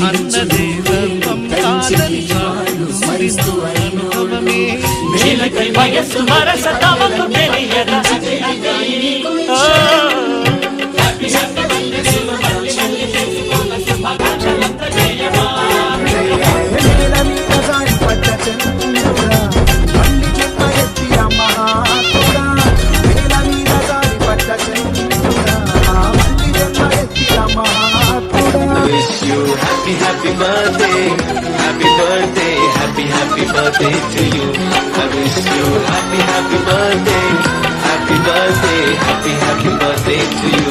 అన్నదేవత్వం కాదని అనుభవమే వయస్సు మరస తమకు తెలియదా Happy birthday, happy birthday, happy birthday to you. I wish you happy birthday, happy birthday, happy birthday to you.